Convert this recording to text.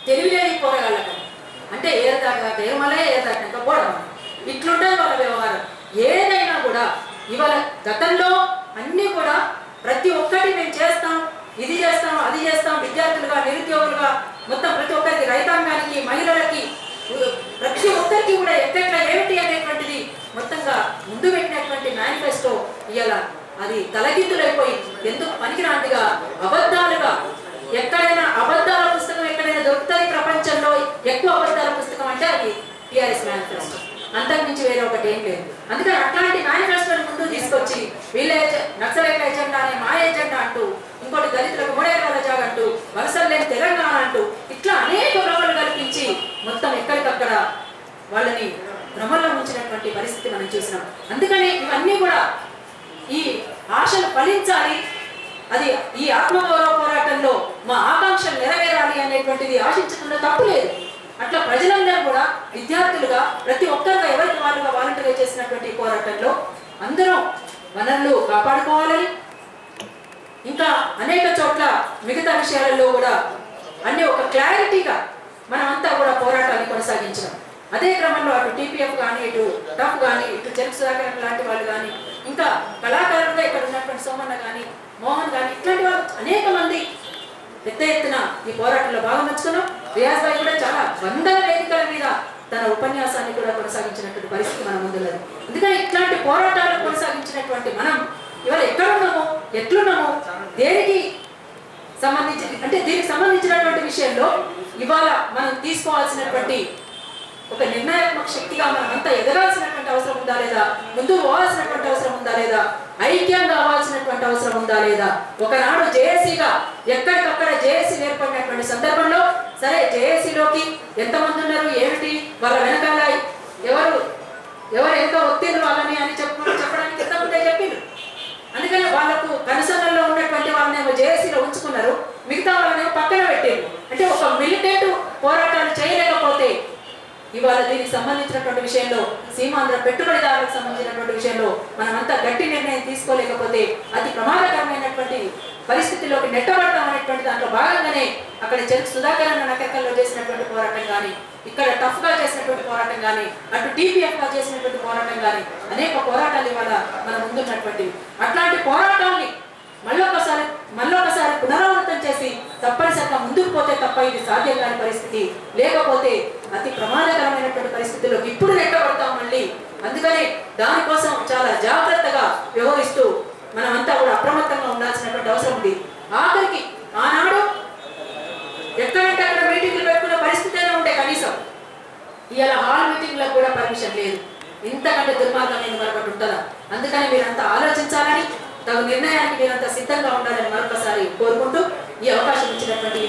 తెలివిలేని పోరగాళ్ళకు అంటే ఏరుదాకా ఏమలే ఏరుదాకా పోవడం ఇట్లుంటుంది వాళ్ళ వ్యవహారం. ఏదైనా కూడా ఇవాళ గతంలో అన్నీ కూడా ప్రతి ఒక్కటి మేము చేస్తాం, ఇది చేస్తాం, అది చేస్తాం, విద్యార్థులుగా నిరుద్యోగులుగా మొత్తం ప్రతి ఒక్కరికి, రైతాంగానికి, మహిళలకి, ప్రతి ఒక్కరికి కూడా ఎక్కడెక్కడ ఏమిటి అనేటువంటిది మొత్తంగా ముందు పెట్టినటువంటి మేనిఫెస్టో ఇవాళ అది తలకిందులైపోయి ఎందుకు పనికిరాంటిగా అబద్ధాలుగా, ఎక్కడైనా అబద్ధాల పుస్తకం ఎక్కడైనా దొరుకుతుంది ప్రపంచంలో ఎక్కువ అబద్ధాల పుస్తకం అంటే అది టీఆర్ఎస్ మేనిఫెస్టో, అంతకుమించి వేరే ఒకటి ఏం లేదు. అందుకని అట్లాంటి మేనిఫెస్టోని ముందు తీసుకొచ్చి వీళ్ళ నక్సలైట్ల ఎజెండా అనే మా ఎజెండా అంటూ, ఇంకోటి దళితులకు 3 ఎకరాల జాగా అంటూ, వలసలు లేని తెలంగాణ అంటూ ఇట్లా అనేక భ్రమలు కల్పించి మొత్తం ఎక్కడికక్కడ వాళ్ళని భ్రమల్లో ఉంచినటువంటి పరిస్థితి మనం చూసినాం. అందుకని ఇవన్నీ కూడా ఈ ఆశలు ఫలించాలి, అది ఈ ఆత్మగౌరవ పోరాటంలో మా ఆకాంక్షలు నెరవేరాలి అనేటువంటిది ఆశించడంలో తప్పు లేదు. అట్లా ప్రజలందరూ కూడా విద్యార్థులుగా ప్రతి ఒక్కరుగా ఎవరికి వాళ్ళుగా వాలంటీర్గా చేసినటువంటి పోరాటంలో అందరూ వనరులు కాపాడుకోవాలని, ఇంకా అనేక చోట్ల మిగతా విషయాలలో కూడా అన్ని ఒక క్లారిటీగా మనమంతా కూడా పోరాటాన్ని కొనసాగించడం. అదే క్రమంలో అటు టీపీఎఫ్ కానీ, ఇటు టఫ్ కానీ, ఇటు చెరుకు సుధాకర్ లాంటి వాళ్ళు కానీ, ఇంకా కళాకారులుగా ఇక్కడ ఉన్నటువంటి సోమన్న కానీ, మోహన్ కానీ, ఇట్లాంటి వాళ్ళు అనేక మంది పెద్ద ఎత్తున ఈ పోరాటంలో భాగం పంచుకున్నాం. రియాజ్ భాయ్ కూడా చాలా వందల వేదికల మీద తన ఉపన్యాసాన్ని కూడా కొనసాగించినటువంటి పరిస్థితి మన ముందున్నది. ఎందుకంటే ఇట్లాంటి పోరాటాలు కొనసాగించినటువంటి మనం ఇవాళ ఎక్కడున్నామో, ఎట్లున్నామో, దేనికి సంబంధించి అంటే దీనికి సంబంధించినటువంటి విషయంలో ఇవాళ మనం తీసుకోవాల్సినటువంటి ఒక నిర్ణయాత్మక శక్తిగా మనం అంతా ఎదగాల్సినటువంటి అవసరం ఉందా లేదా, ముందుకు పోవాల్సినటువంటి అవసరం ఉందా లేదా, ఐక్యంగా అవ్వాల్సినటువంటి అవసరం ఉందా లేదా. ఒకనాడు జేఏసీగా ఎక్కడికక్కడ జేఏసీ ఏర్పడినటువంటి సందర్భంలో సరే జేఏసీలోకి ఎంతమంది ఉన్నారు, ఏమిటి, వాళ్ళ వెనకాల ఎవరు ఎంత ఒత్తిడి వాళ్ళని అని చెప్పడానికి ఎంతమంది చెప్పిండ్రు. అందుకని వాళ్ళకు కనుసంగంలో ఉన్నటువంటి వాళ్ళనేమో జేఏసీలో ఉంచుకున్నారు, మిగతా వాళ్ళనేమో పక్కన పెట్టారు. అంటే ఒక మిలిటెంట్ పోరాటాలు చేయలేకపోతే ఇవాళ దీనికి సంబంధించినటువంటి విషయంలో, సీమాంధ్ర పెట్టుబడిదారులకు సంబంధించినటువంటి విషయంలో మనమంతా గట్టి నిర్ణయం తీసుకోలేకపోతే అతి ప్రమాదకరమైనటువంటి పరిస్థితిలోకి నెట్టబడతాం అనేటువంటి దాంట్లో భాగంగానే అక్కడ చెరుకు సుధాకర్ అన్న నకరికల్లో చేసినటువంటి పోరాటం కానీ, ఇక్కడ టఫ్ గా చేసినటువంటి పోరాటం కానీ, అటు టీపీఎఫ్ గా చేసినటువంటి పోరాటం కానీ, అనేక పోరాటాలు ఇవాళ మన ముందున్నటువంటివి. అట్లాంటి పోరాటాన్ని మళ్ళొకసారి పునరావృతం చేసి తప్పనిసరిగా ముందుకు పోతే తప్ప ఇది సాధ్యం కాని పరిస్థితి, లేకపోతే అతి ప్రమాదకరమైనటువంటి పరిస్థితుల్లోకి ఇప్పుడు నెట్టబడతాం మళ్ళీ. అందుకనే దానికోసం చాలా జాగ్రత్తగా వ్యవహరిస్తూ మనమంతా కూడా అప్రమత్తంగా ఉండాల్సినటువంటి అవసరం ఉంది. ఆఖరికి ఆనాడు ఎక్కడంటే అక్కడ మీటింగ్లు పెట్టుకున్న పరిస్థితి అయినా ఉంటే కనీసం ఇవాళ హాల్ మీటింగ్లకు కూడా పర్మిషన్ లేదు. ఇంతకంటే దుర్మార్గమైన మరొకటి ఉంటుందా? అందుకని మీరంతా ఆలోచించాలని, తగు నిర్ణయానికి మీరంతా సిద్ధంగా ఉండాలని మరొకసారి కోరుకుంటూ ఈ అవకాశం ఇచ్చినటువంటి